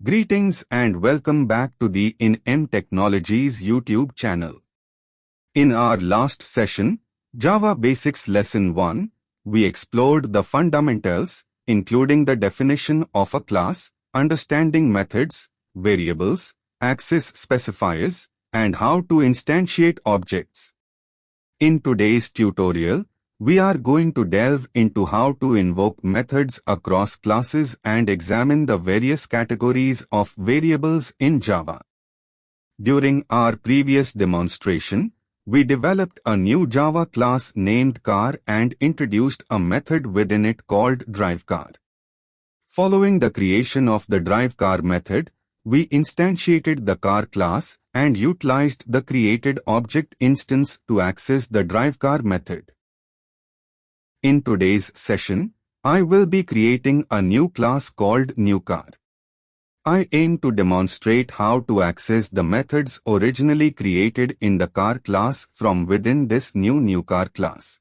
Greetings and welcome back to the Inem Technologies YouTube channel. In our last session, Java Basics Lesson 1, we explored the fundamentals, including the definition of a class, understanding methods, variables, access specifiers, and how to instantiate objects. In today's tutorial, we are going to delve into how to invoke methods across classes and examine the various categories of variables in Java. During our previous demonstration, we developed a new Java class named car and introduced a method within it called driveCar. Following the creation of the driveCar method, we instantiated the car class and utilized the created object instance to access the driveCar method. In today's session, I will be creating a new class called newCar. I aim to demonstrate how to access the methods originally created in the car class from within this new newCar class.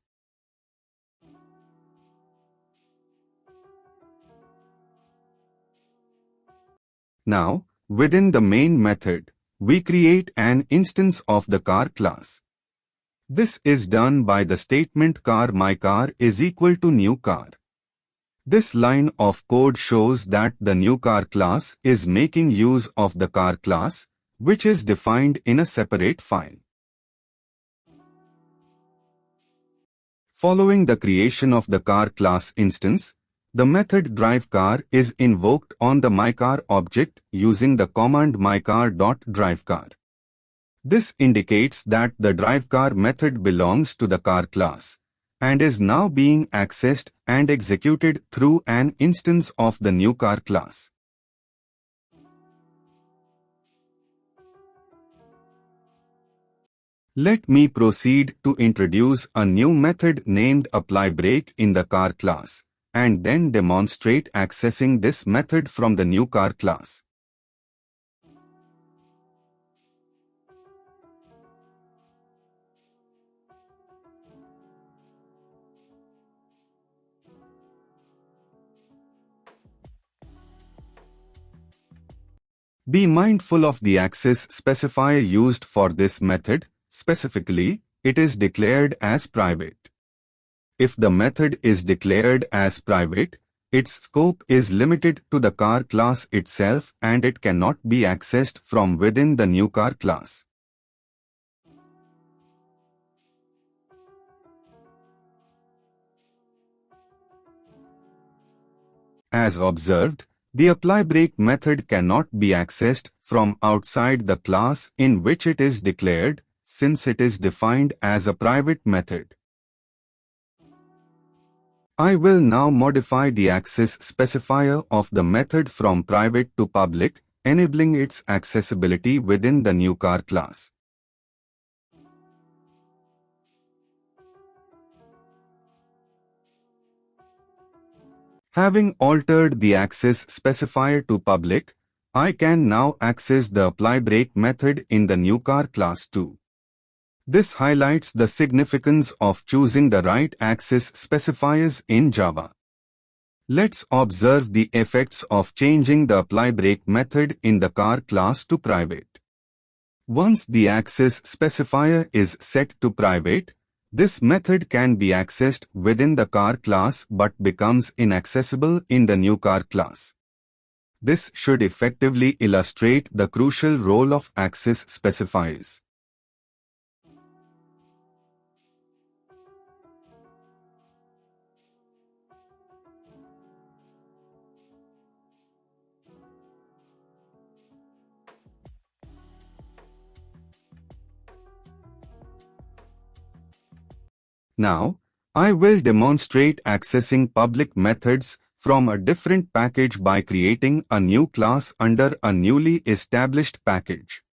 Now, within the main method, we create an instance of the car class. This is done by the statement car myCar is equal to newCar. This line of code shows that the newCar class is making use of the car class, which is defined in a separate file. Following the creation of the car class instance, the method driveCar is invoked on the myCar object using the command mycar.driveCar. This indicates that the driveCar method belongs to the car class and is now being accessed and executed through an instance of the newCar class. Let me proceed to introduce a new method named applyBreak in the car class and then demonstrate accessing this method from the newCar class. Be mindful of the access specifier used for this method. Specifically, it is declared as private. If the method is declared as private, its scope is limited to the car class itself and it cannot be accessed from within the newCar class. As observed, the applyBreak method cannot be accessed from outside the class in which it is declared, since it is defined as a private method. I will now modify the access specifier of the method from private to public, enabling its accessibility within the newCar class. Having altered the access specifier to public, I can now access the applyBreak method in the newCar class too. This highlights the significance of choosing the right access specifiers in Java. Let's observe the effects of changing the applyBreak method in the car class to private. Once the access specifier is set to private, this method can be accessed within the car class but becomes inaccessible in the newCar class. This should effectively illustrate the crucial role of access specifiers. Now, I will demonstrate accessing public methods from a different package by creating a new class under a newly established package.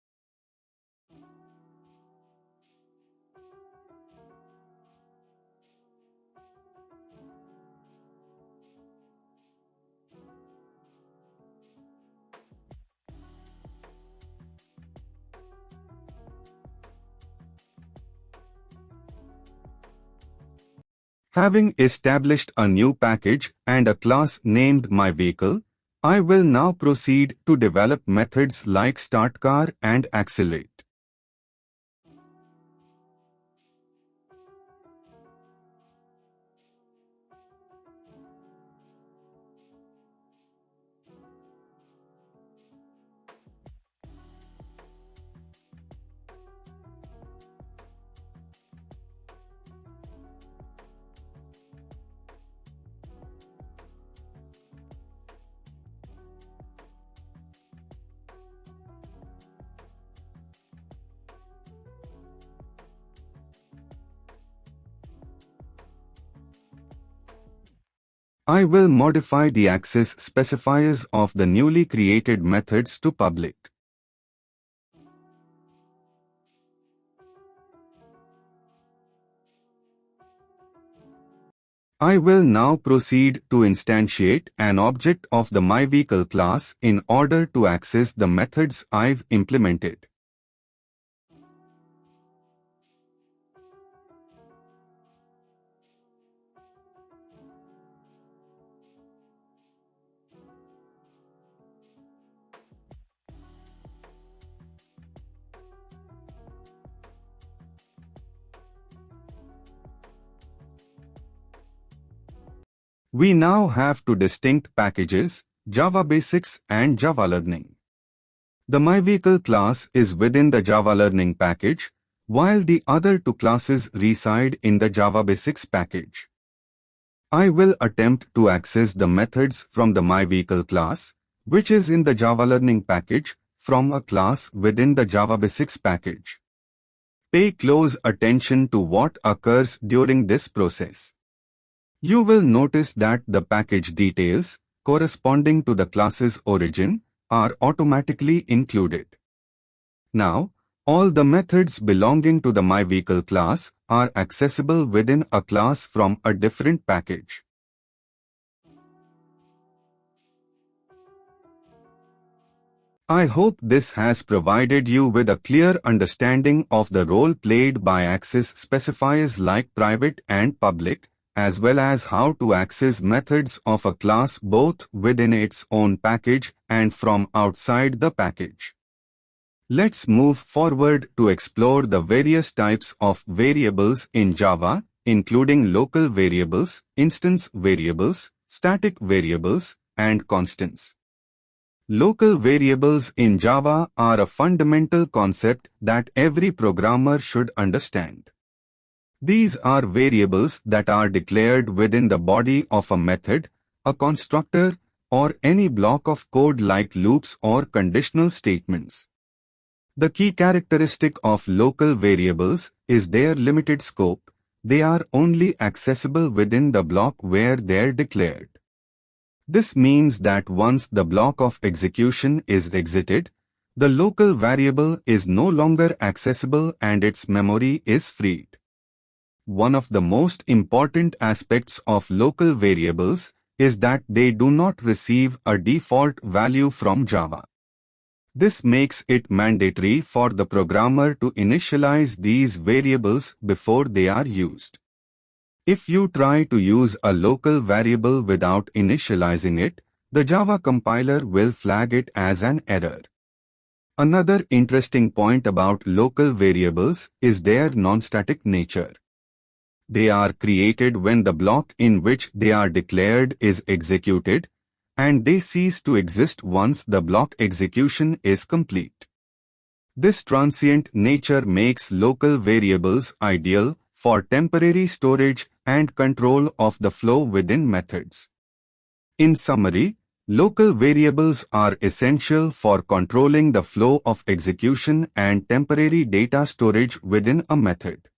Having established a new package and a class named myVehicle, I will now proceed to develop methods like startCar and accelerate. I will modify the access specifiers of the newly created methods to public. I will now proceed to instantiate an object of the MyVehicle class in order to access the methods I've implemented. We now have two distinct packages, Java Basics and Java Learning. The MyVehicle class is within the Java Learning package, while the other two classes reside in the Java Basics package. I will attempt to access the methods from the MyVehicle class, which is in the Java Learning package, from a class within the Java Basics package. Pay close attention to what occurs during this process. You will notice that the package details, corresponding to the class's origin, are automatically included. Now, all the methods belonging to the MyVehicle class are accessible within a class from a different package. I hope this has provided you with a clear understanding of the role played by access specifiers like private and public, as well as how to access methods of a class both within its own package and from outside the package. Let's move forward to explore the various types of variables in Java, including local variables, instance variables, static variables, and constants. Local variables in Java are a fundamental concept that every programmer should understand. These are variables that are declared within the body of a method, a constructor, or any block of code like loops or conditional statements. The key characteristic of local variables is their limited scope. They are only accessible within the block where they're declared. This means that once the block of execution is exited, the local variable is no longer accessible and its memory is freed. One of the most important aspects of local variables is that they do not receive a default value from Java. This makes it mandatory for the programmer to initialize these variables before they are used. If you try to use a local variable without initializing it, the Java compiler will flag it as an error. Another interesting point about local variables is their non-static nature. They are created when the block in which they are declared is executed, and they cease to exist once the block execution is complete. This transient nature makes local variables ideal for temporary storage and control of the flow within methods. In summary, local variables are essential for controlling the flow of execution and temporary data storage within a method.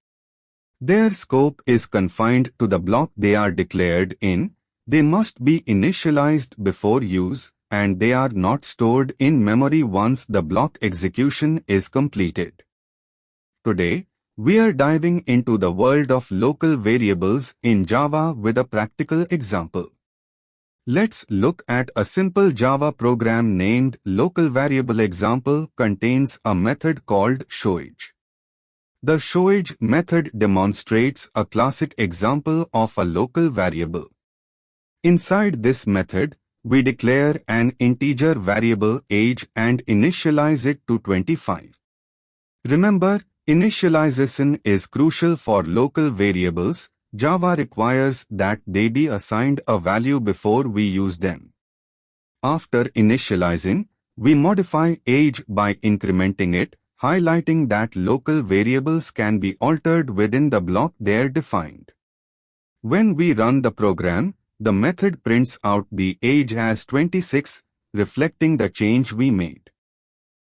Their scope is confined to the block they are declared in, they must be initialized before use, and they are not stored in memory once the block execution is completed. Today, we are diving into the world of local variables in Java with a practical example. Let's look at a simple Java program named local variable. Example contains a method called showAge. The showAge method demonstrates a classic example of a local variable. Inside this method, we declare an integer variable age and initialize it to 25. Remember, initialization is crucial for local variables. Java requires that they be assigned a value before we use them. After initializing, we modify age by incrementing it, highlighting that local variables can be altered within the block they're defined. When we run the program, the method prints out the age as 26, reflecting the change we made.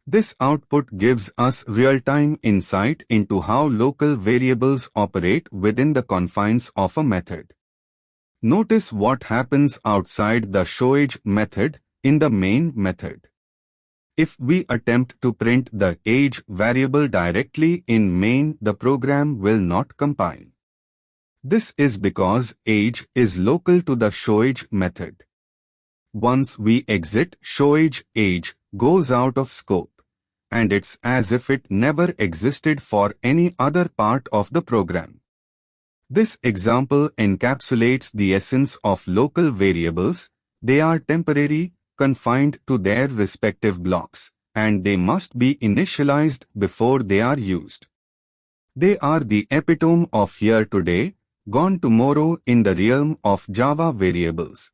This output gives us real-time insight into how local variables operate within the confines of a method. Notice what happens outside the showAge method in the main method. If we attempt to print the age variable directly in main, the program will not compile. This is because age is local to the showAge method. Once we exit showAge, age goes out of scope, and it's as if it never existed for any other part of the program. This example encapsulates the essence of local variables. They are temporary, confined to their respective blocks, and they must be initialized before they are used. They are the epitome of here today, gone tomorrow in the realm of Java variables.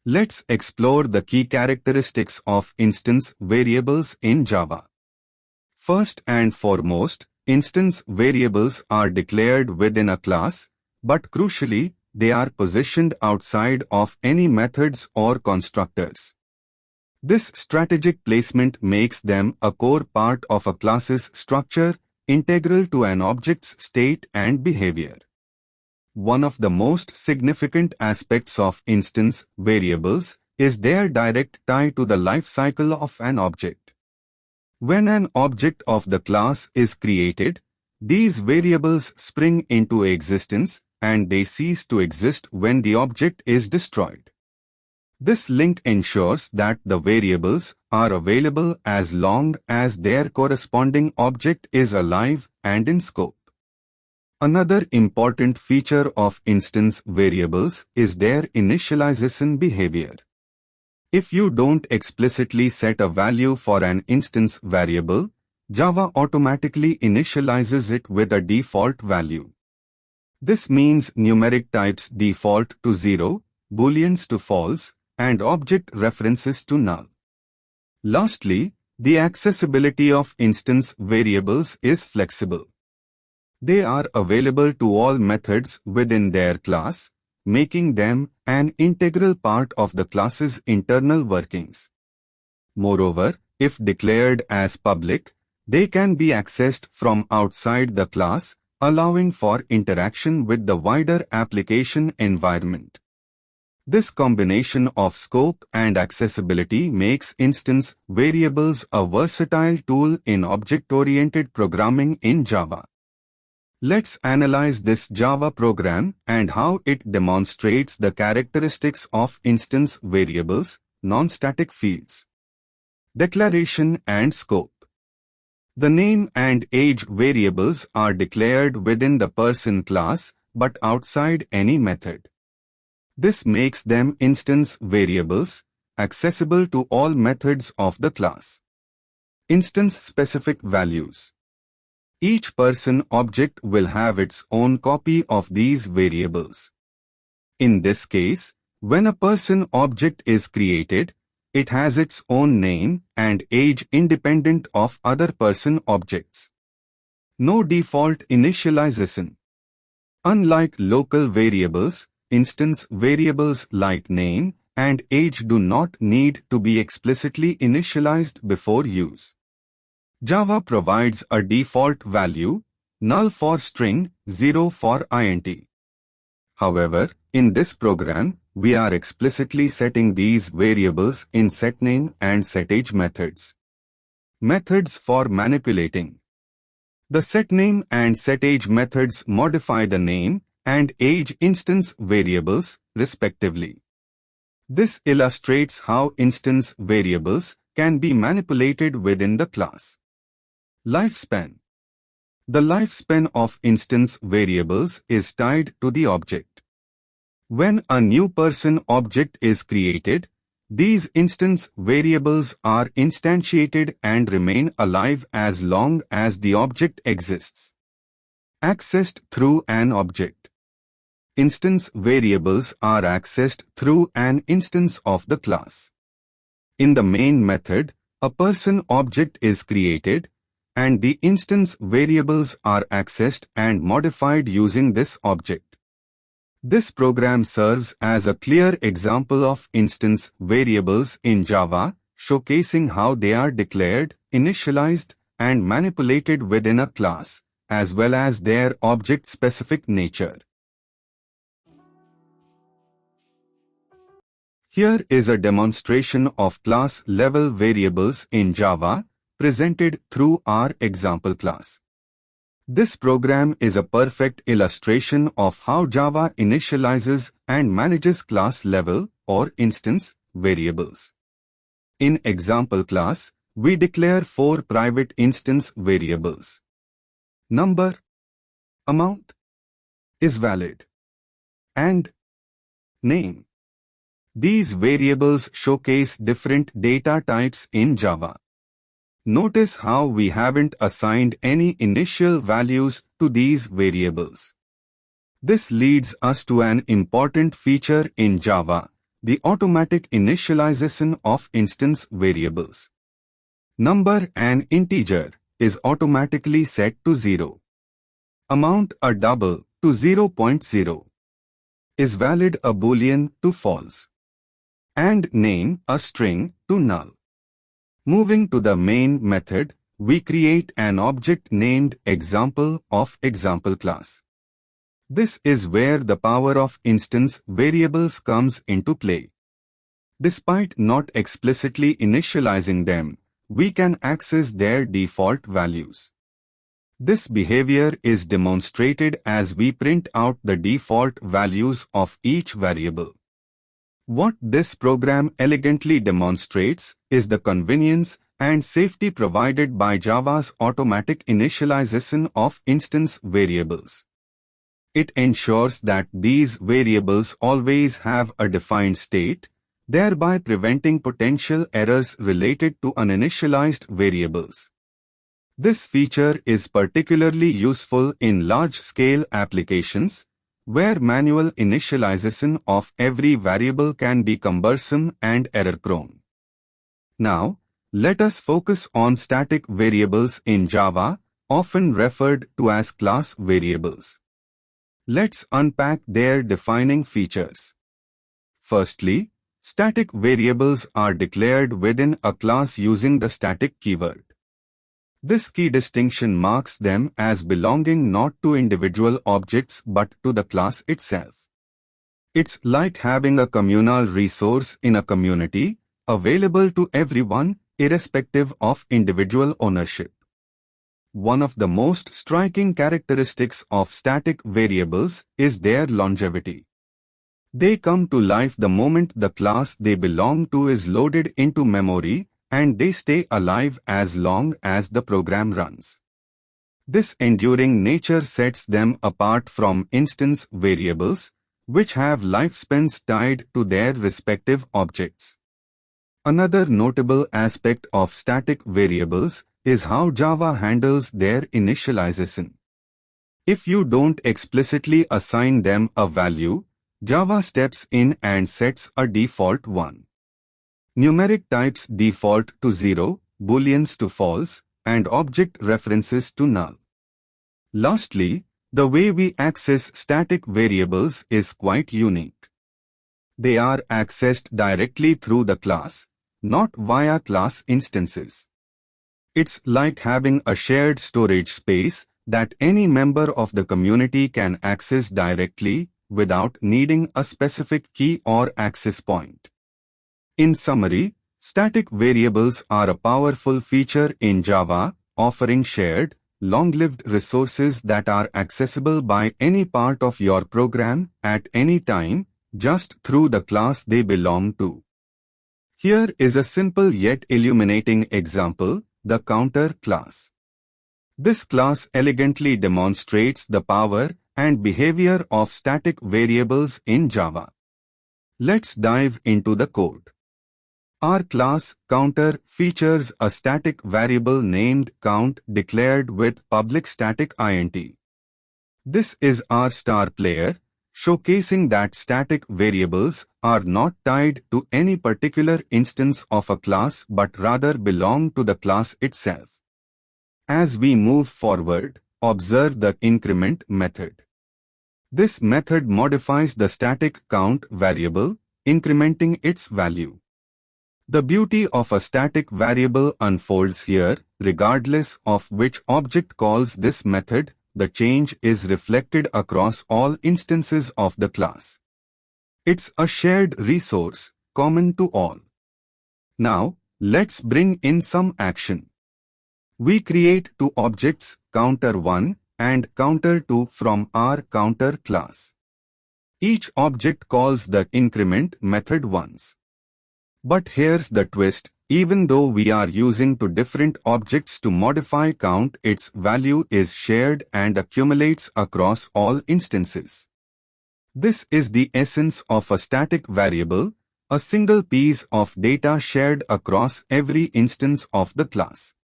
Let's explore the key characteristics of instance variables in Java. First and foremost, instance variables are declared within a class, but crucially, they are positioned outside of any methods or constructors. This strategic placement makes them a core part of a class's structure, integral to an object's state and behavior. One of the most significant aspects of instance variables is their direct tie to the life cycle of an object. When an object of the class is created, these variables spring into existence, and they cease to exist when the object is destroyed. This link ensures that the variables are available as long as their corresponding object is alive and in scope. Another important feature of instance variables is their initialization behavior. If you don't explicitly set a value for an instance variable, Java automatically initializes it with a default value. This means numeric types default to 0, booleans to false, and object references to null. Lastly, the accessibility of instance variables is flexible. They are available to all methods within their class, making them an integral part of the class's internal workings. Moreover, if declared as public, they can be accessed from outside the class, allowing for interaction with the wider application environment. This combination of scope and accessibility makes instance variables a versatile tool in object-oriented programming in Java. Let's analyze this Java program and how it demonstrates the characteristics of instance variables, non-static fields, declaration and scope. The name and age variables are declared within the person class but outside any method. This makes them instance variables, accessible to all methods of the class. Instance-specific values. Each person object will have its own copy of these variables. In this case, when a person object is created, it has its own name and age independent of other person objects. No default initialization. Unlike local variables, instance variables like name and age do not need to be explicitly initialized before use. Java provides a default value, null for string, 0 for int. However, in this program, we are explicitly setting these variables in setName and setAge methods. Methods for manipulating. The setName and setAge methods modify the name and age instance variables, respectively. This illustrates how instance variables can be manipulated within the class. Lifespan. The lifespan of instance variables is tied to the object. When a new person object is created, These instance variables are instantiated and remain alive as long as the object exists. Accessed through an object. Instance variables are accessed through an instance of the class. In the main method, a person object is created, and the instance variables are accessed and modified using this object. This program serves as a clear example of instance variables in Java, showcasing how they are declared, initialized, and manipulated within a class, as well as their object-specific nature. Here is a demonstration of class-level variables in Java, presented through our example class. This program is a perfect illustration of how Java initializes and manages class-level or instance variables. In example class, we declare 4 private instance variables. Number, amount, is valid, and name. These variables showcase different data types in Java. Notice how we haven't assigned any initial values to these variables. This leads us to an important feature in Java, the automatic initialization of instance variables. Number, an integer, is automatically set to 0. Amount, a double, to 0.0. Is valid, a boolean, to false. And name, a string, to null. Moving to the main method, we create an object named example of example class. This is where the power of instance variables comes into play. Despite not explicitly initializing them, we can access their default values. This behavior is demonstrated as we print out the default values of each variable. What this program elegantly demonstrates is the convenience and safety provided by Java's automatic initialization of instance variables. It ensures that these variables always have a defined state, thereby preventing potential errors related to uninitialized variables. This feature is particularly useful in large-scale applications, where manual initialization of every variable can be cumbersome and error-prone. Now, let us focus on static variables in Java, often referred to as class variables. Let's unpack their defining features. Firstly, static variables are declared within a class using the static keyword. This key distinction marks them as belonging not to individual objects but to the class itself. It's like having a communal resource in a community, available to everyone, irrespective of individual ownership. One of the most striking characteristics of static variables is their longevity. They come to life the moment the class they belong to is loaded into memory, and they stay alive as long as the program runs. This enduring nature sets them apart from instance variables, which have lifespans tied to their respective objects. Another notable aspect of static variables is how Java handles their initialization. If you don't explicitly assign them a value, Java steps in and sets a default one. Numeric types default to 0, booleans to false, and object references to null. Lastly, the way we access static variables is quite unique. They are accessed directly through the class, not via class instances. It's like having a shared storage space that any member of the community can access directly without needing a specific key or access point. In summary, static variables are a powerful feature in Java, offering shared, long-lived resources that are accessible by any part of your program at any time, just through the class they belong to. Here is a simple yet illuminating example, the counter class. This class elegantly demonstrates the power and behavior of static variables in Java. Let's dive into the code. Our class counter features a static variable named count declared with public static int. This is our star player, showcasing that static variables are not tied to any particular instance of a class but rather belong to the class itself. As we move forward, observe the increment method. This method modifies the static count variable, incrementing its value. The beauty of a static variable unfolds here. Regardless of which object calls this method, the change is reflected across all instances of the class. It's a shared resource, common to all. Now, let's bring in some action. We create two objects, counter1 and counter2 from our counter class. Each object calls the increment method once. But here's the twist, even though we are using two different objects to modify count, its value is shared and accumulates across all instances. This is the essence of a static variable, a single piece of data shared across every instance of the class.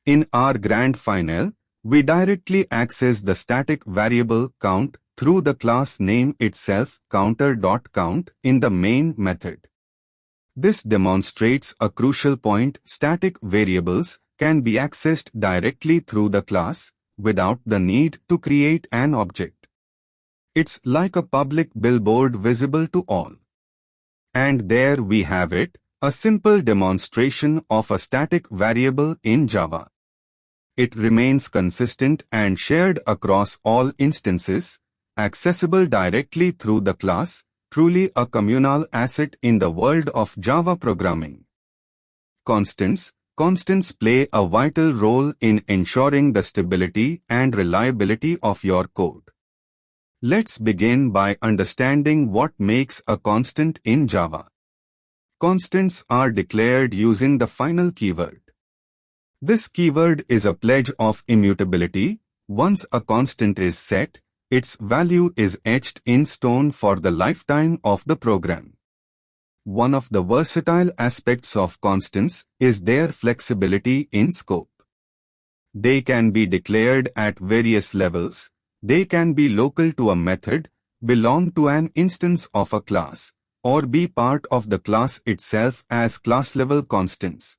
In our grand finale, we directly access the static variable count through the class name itself, counter.count, in the main method. This demonstrates a crucial point: static variables can be accessed directly through the class, without the need to create an object. It's like a public billboard visible to all. And there we have it, a simple demonstration of a static variable in Java. It remains consistent and shared across all instances, accessible directly through the class, truly a communal asset in the world of Java programming. Constants play a vital role in ensuring the stability and reliability of your code. Let's begin by understanding what makes a constant in Java. Constants are declared using the final keyword. This keyword is a pledge of immutability. Once a constant is set, its value is etched in stone for the lifetime of the program. One of the versatile aspects of constants is their flexibility in scope. They can be declared at various levels. They can be local to a method, belong to an instance of a class, or be part of the class itself as class-level constants.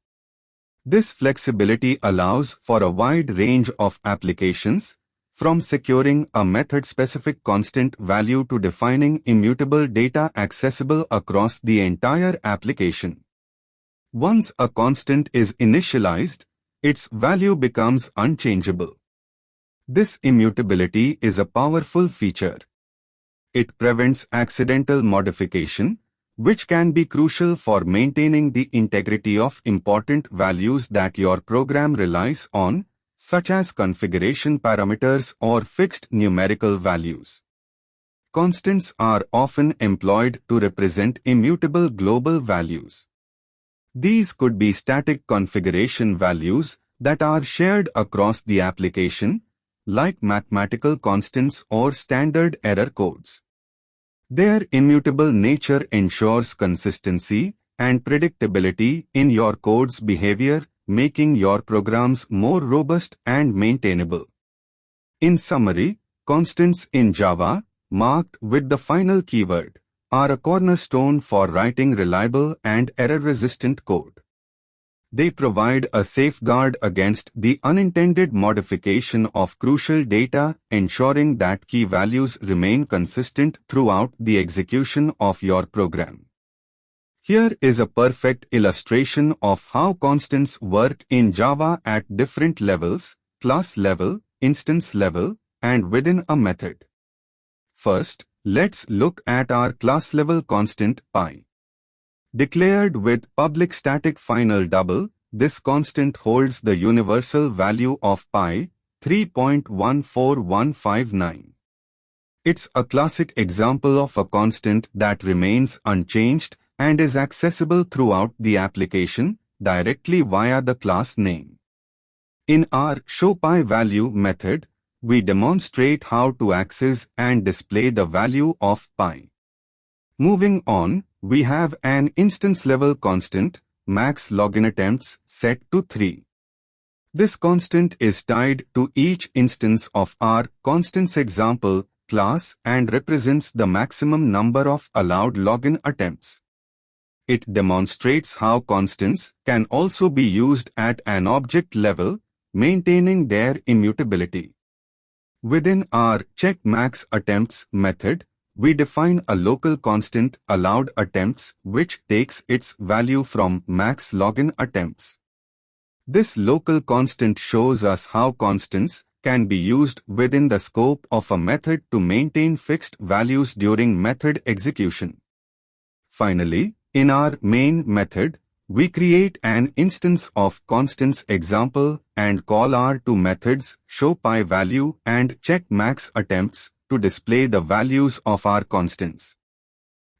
This flexibility allows for a wide range of applications, from securing a method-specific constant value to defining immutable data accessible across the entire application. Once a constant is initialized, its value becomes unchangeable. This immutability is a powerful feature. It prevents accidental modification, which can be crucial for maintaining the integrity of important values that your program relies on, such as configuration parameters or fixed numerical values. Constants are often employed to represent immutable global values. These could be static configuration values that are shared across the application, like mathematical constants or standard error codes. Their immutable nature ensures consistency and predictability in your code's behavior, making your programs more robust and maintainable. In summary, constants in Java, marked with the final keyword, are a cornerstone for writing reliable and error-resistant code. They provide a safeguard against the unintended modification of crucial data, ensuring that key values remain consistent throughout the execution of your program. Here is a perfect illustration of how constants work in Java at different levels: class level, instance level, and within a method. First, let's look at our class-level constant pi. Declared with public static final double, this constant holds the universal value of pi, 3.14159. It's a classic example of a constant that remains unchanged and is accessible throughout the application, directly via the class name. In our showPyValue method, we demonstrate how to access and display the value of pi. Moving on, we have an instance level constant, max login attempts, set to 3. This constant is tied to each instance of our constants example class and represents the maximum number of allowed login attempts. It demonstrates how constants can also be used at an object level, maintaining their immutability. Within our check max attempts method, we define a local constant allowed attempts which takes its value from max login attempts. This local constant shows us how constants can be used within the scope of a method to maintain fixed values during method execution. Finally, in our main method, we create an instance of constants example and call our two methods showPyValue and checkMaxAttempts to display the values of our constants.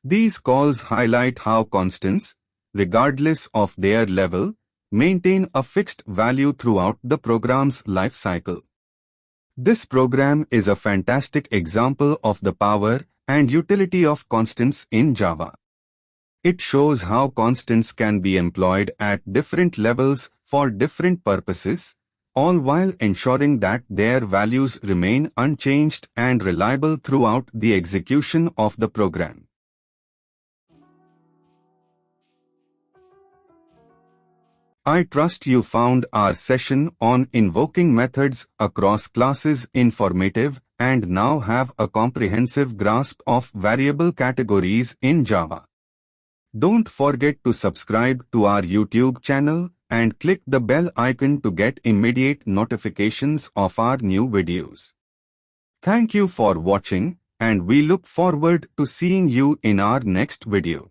These calls highlight how constants, regardless of their level, maintain a fixed value throughout the program's lifecycle. This program is a fantastic example of the power and utility of constants in Java. It shows how constants can be employed at different levels for different purposes, all while ensuring that their values remain unchanged and reliable throughout the execution of the program. I trust you found our session on invoking methods across classes informative and now have a comprehensive grasp of variable categories in Java. Don't forget to subscribe to our YouTube channel and click the bell icon to get immediate notifications of our new videos. Thank you for watching, and we look forward to seeing you in our next video.